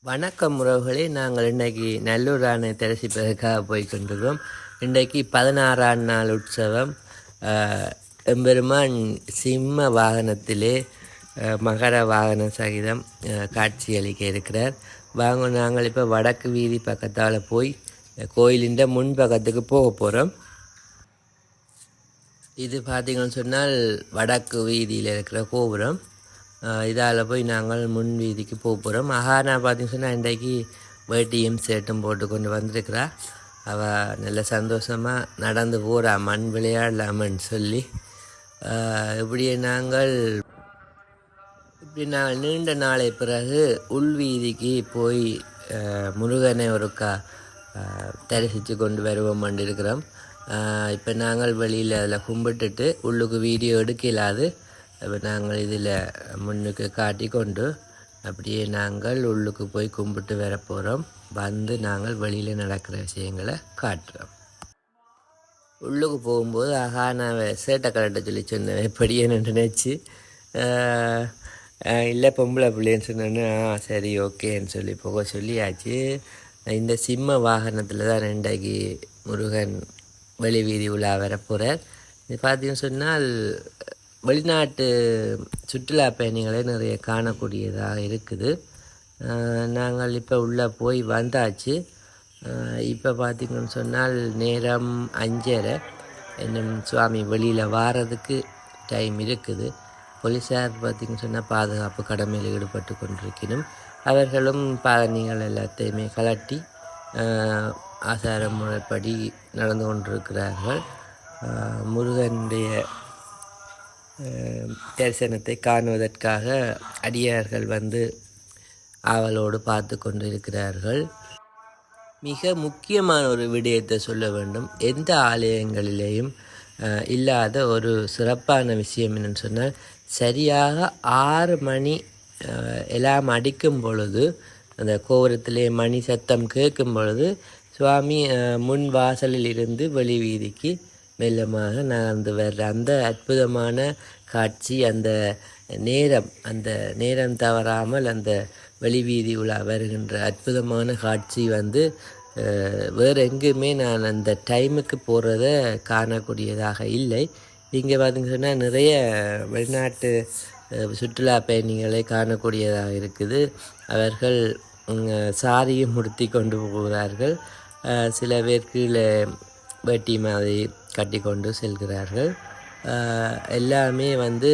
வணக்கம் உறவுகளே, நாங்கள் இன்றைக்கி நல்லூர் ஆணை தரிசிப்பதற்காக போய் கொண்டிருக்கிறோம். இன்றைக்கு 16ஆம் நாள் உற்சவம். எம்பெருமான் சிம்ம வாகனத்திலே மகர வாகன சகிதம் காட்சியளிக்க இருக்கிறார். வாங்க, நாங்கள் இப்போ வடக்கு வீதி பக்கத்தால் போய் கோயிலின் முன்பக்கத்துக்கு போக போகிறோம். இது பார்த்திங்கன்னு சொன்னால் வடக்கு வீதியில் இருக்கிற கோபுரம். இதால் போய் நாங்கள் முன் வீதிக்கு போக போகிறோம். மகானா பார்த்திங்கன்னு சொன்னால் இன்றைக்கு வேட்டியும் சேட்டும் போட்டு கொண்டு வந்திருக்கிறா. அவள் நல்ல சந்தோஷமாக நடந்து போகிறா, மண் விளையாடலாமன்னு சொல்லி. இப்படி நாங்கள் நீண்ட நாளை பிறகு உள்வீதிக்கு போய் முருகனை ஒருக்கா தரிசித்து கொண்டு வருவோம் இருக்கிறோம். இப்போ நாங்கள் வெளியில் அதில் கும்பிட்டுட்டு உள்ளுக்கு வீடியோ எடுக்கலாது. அப்போ நாங்கள் இதில் முன்னுக்கு காட்டி கொண்டு அப்படியே நாங்கள் உள்ளுக்கு போய் கும்பிட்டு வர போகிறோம். வந்து நாங்கள் வெளியில் நடக்கிற விஷயங்களை காட்டுறோம். உள்ளுக்கு போகும்போது நான் சேட்டை கலட்ட சொல்லி சொன்னேன். எப்படியே நினச்சி இல்லை பொம்பளை பிள்ளைன்னு சொன்னோன்னு சரி ஓகேன்னு சொல்லி போக சொல்லியாச்சு. இந்த சிம்ம வாகனத்தில் தான் இன்றைக்கு முருகன் வெளி வீதி உலா வர போகிறார். இது பார்த்தீங்கன்னு சொன்னால் வெளிநாட்டு சுற்றுலா பயணிகளே நிறைய காணக்கூடியதாக இருக்குது. நாங்கள் இப்போ உள்ளே போய் வந்தாச்சு. இப்போ பார்த்திங்கன்னு சொன்னால் நேரம் 5:30. இன்னும் சுவாமி வெளியில் வாரதுக்கு டைம் இருக்குது. போலீஸார் பார்த்திங்கன்னு சொன்னால் பாதுகாப்பு கடமையில் ஈடுபட்டு கொண்டிருக்கணும். அவர்களும் பாதணிகள் எல்லாத்தையுமே கலட்டி ஆசார முறைப்படி நடந்து கொண்டிருக்கிறார்கள். முருகனுடைய தரிசனத்தை காணுவதற்காக அடியார்கள் வந்து ஆவலோடு பார்த்து கொண்டிருக்கிறார்கள். மிக முக்கியமான ஒரு விடயத்தை சொல்ல வேண்டும். எந்த ஆலயங்களிலேயும் இல்லாத ஒரு சிறப்பான விஷயம் என்னென்னு சொன்னால், சரியாக 6 மணி எல்லாம் அடிக்கும் பொழுது, அந்த கோபுரத்திலே மணி சத்தம் கேட்கும் பொழுது சுவாமி முன் வாசலில் இருந்து வெளி வீதிக்கு மெல்லமாக நகர்ந்து வர்ற அந்த அற்புதமான காட்சி, அந்த நேரம் தவறாமல் அந்த வெளி வீதி உலா வருகின்ற அற்புதமான காட்சி வந்து வேறு எங்குமே நான் அந்த டைமுக்கு போகிறத காணக்கூடியதாக இல்லை. இங்கே பார்த்திங்க சொன்னால் நிறைய வெளிநாட்டு சுற்றுலா பயணிகளை காணக்கூடியதாக இருக்குது. அவர்கள் சாரியும் உடுத்தி கொண்டு போகிறார்கள். சில பேர் கீழே வேட்டி மாதிரி கட்டி கொண்டு செல்கிறார்கள். எல்லாமே வந்து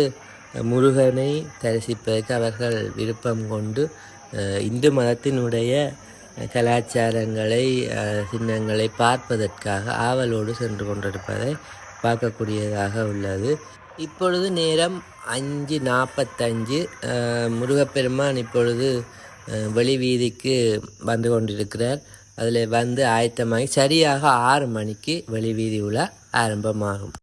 முருகனை தரிசிப்பதற்கு அவர்கள் விருப்பம் கொண்டு இந்து மதத்தினுடைய கலாச்சாரங்களை சின்னங்களை பார்ப்பதற்காக ஆவலோடு சென்று கொண்டிருப்பதை பார்க்கக்கூடியதாக உள்ளது. இப்பொழுது நேரம் 5:45. முருகப்பெருமான் இப்பொழுது வெளி வீதிக்கு வந்து கொண்டிருக்கிறார். அதில் வந்து ஆயத்தமாகி சரியாக 6 மணிக்கு வெளி வீதி உலா ஆரம்பமாகும்.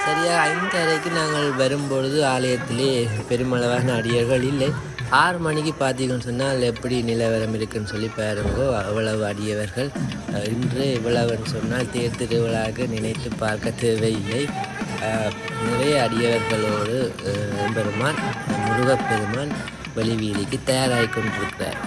சரியாக 5:30க்கு நாங்கள் வரும்பொழுது ஆலயத்திலே பெருமளவான அடியர்கள் இல்லை. 6 மணிக்கு பார்த்தீங்கன்னு சொன்னால் எப்படி நிலவரம் இருக்குன்னு சொல்லி பாருங்கோ. அவ்வளவு அடியவர்கள். இன்று இவ்வளவுன்னு சொன்னால் தேர் திருவிழாவுக்கு நினைத்து பார்க்க தேவையில்லை. நிறைய அடியவர்களோடு பெருமான் முருகப்பெருமான் வெளிவீதிக்கு தயாராகி கொண்டிருக்கிறார்.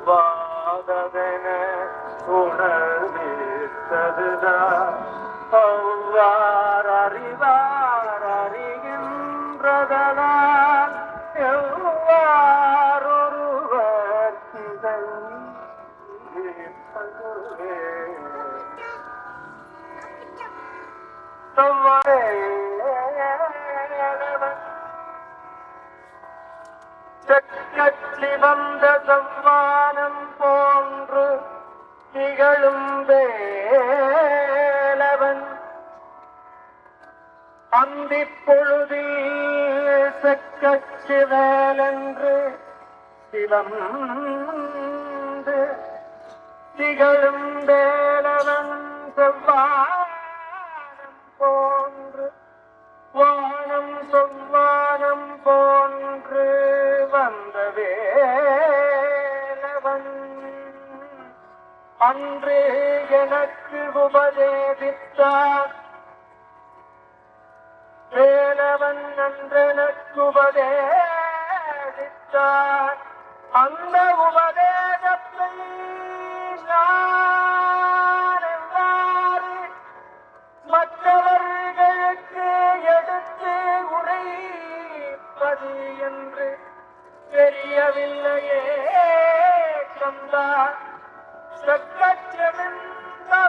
வாதவென உணர்வித்ததுதான் அவ்வாறு அறிவார் அறிகின்றதனால் எவ்வாறொருவர் இதை செக்கச்சி வந்த செவ்வானம் போன்று திகழும் வேலவன் அந்திப் பொழுதில் செக்கச்சி வேலென்று சிவந்து திகழும் வேலவன் செவ்வானம் போன்று வானம் செவ்வானம் போன்று வந்த வேலவன் அன்று எனக்கு உபதேசித்தார் வேலவன் அன்றெனக்கு உபதேசித்தார் அந்த உபதேசத்தை நான் எவ்வாறு மற்றவர்களுக்கு எடுத்து உரைப்பது என்று தெரியவில்லையே கந்தா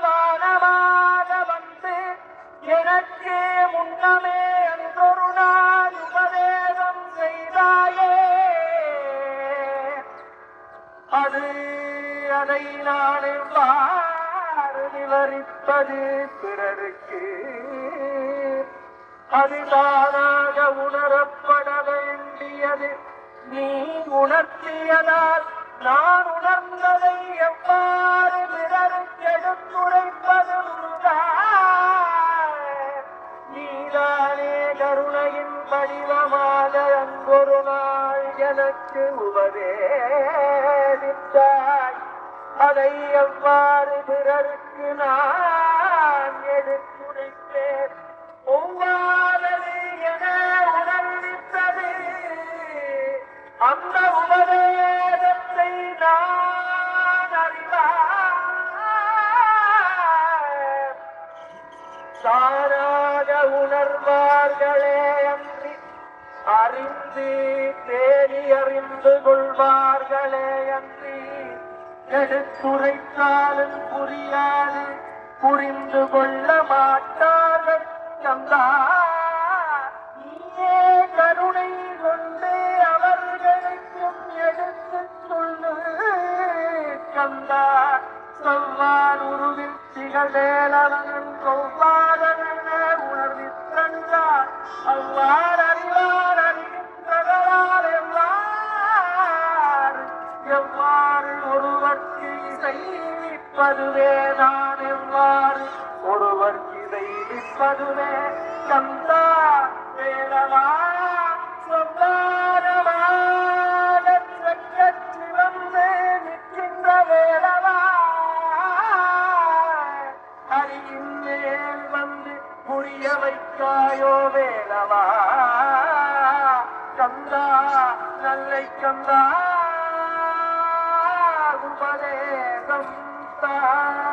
சக்கச்சவானமாக வந்து எனக்கு முன்னமே அன்றொரு நாள் உபதேசம் செய்தாயே அதை நான் எவ்வாறு விவரிப்பது பிறருக்கு அது தானாக உணரப்பட வேண்டியது நீ உணர்த்தியதால் நான் உணர்ந்ததை எவ்வாறு பிறருக்கு எடுத்துரைப்பது நீதானே கருணையின் வடிவமாக அன்பொரு நாள் எனக்கு உபதேசித்தாய் அதை எவ்வாறு பிறருக்கு நான் எடுத்துரைப்பேன் ஒவ்வாறது என உணர்வித்தது அந்த உபதேசத்தை நான் அறிவார் தானாக உணர்வார்களே அன்றி அறிந்து தேடி அறிந்து கொள்வார்களே அன்றி எடுத்துரைத்தாலும் புரியாது புரிந்து கொள்ள மாட்டார்கள் கந்தா நீயே கருணை கொண்டு அவர்களுக்கும் எடுத்து சொல்லு கந்தா சொல்வான் உருவில் திகழேலவன் கொவ்வாதன உணர்வித்தந்தார் அவ்வாறு அறிவார் அறிகின்றதால் எவ்வாறு ஒருவர்க்கு இசைப்பதுவே நான் எவ்வாறு ஒருவர்க்கு இசைப்பதுவே கந்தா வேலவா சொல்லாரமாக சிவந்து நிற்கின்ற வேலவா அரியின் மேல் வந்து புரிய வைக்காயோ வேலவா கந்தா நல்லை கந்தா உபதேசம் தான்.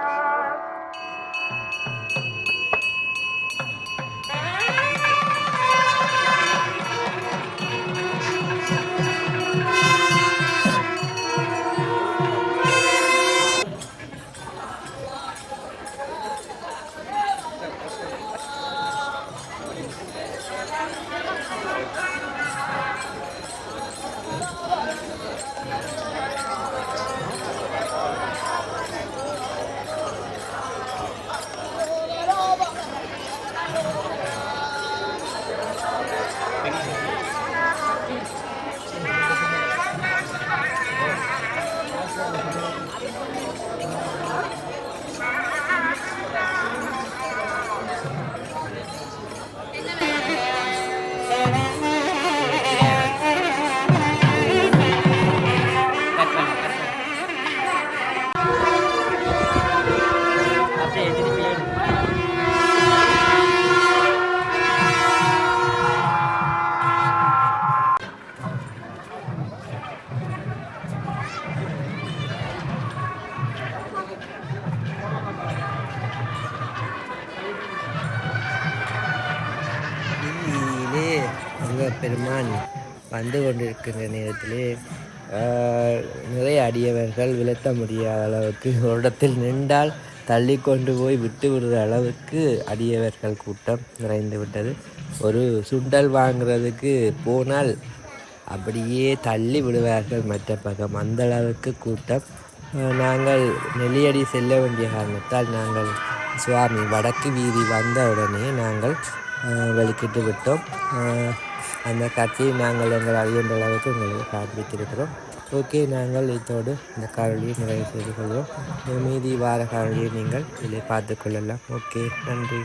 வீதியிலே முருகப்பெருமான் வந்து கொண்டிருக்கின்ற நேரத்திலே நிறைய அடியவர்கள் விளக்க முடியாத அளவுக்கு ஒரு இடத்தில் நின்றால் தள்ளி கொண்டு போய் விட்டு விடுற அளவுக்கு அடியவர்கள் கூட்டம் நிறைந்து விட்டது. ஒரு சுண்டல் வாங்குறதுக்கு போனால் அப்படியே தள்ளி விடுவார்கள் மற்ற பக்கம், அந்த அளவுக்கு கூட்டம். நாங்கள் நெல்லியடி செல்ல வேண்டிய காரணத்தால் நாங்கள் சுவாமி வடக்கு வீதி வந்த உடனே நாங்கள் வெளிக்கிட்டு விட்டோம். அந்த காட்சியை நாங்கள் எங்கள் அறிகின்ற அளவுக்கு உங்களுக்கு காண்பித்திருக்கிறோம். ஓகே, நாங்கள் இதோடு இந்த காணொலியை நிறைவு செய்து கொள்வோம். மீதி வார காணொலியை நீங்கள் இதில் பார்த்து கொள்ளலாம். ஓகே, நன்றி.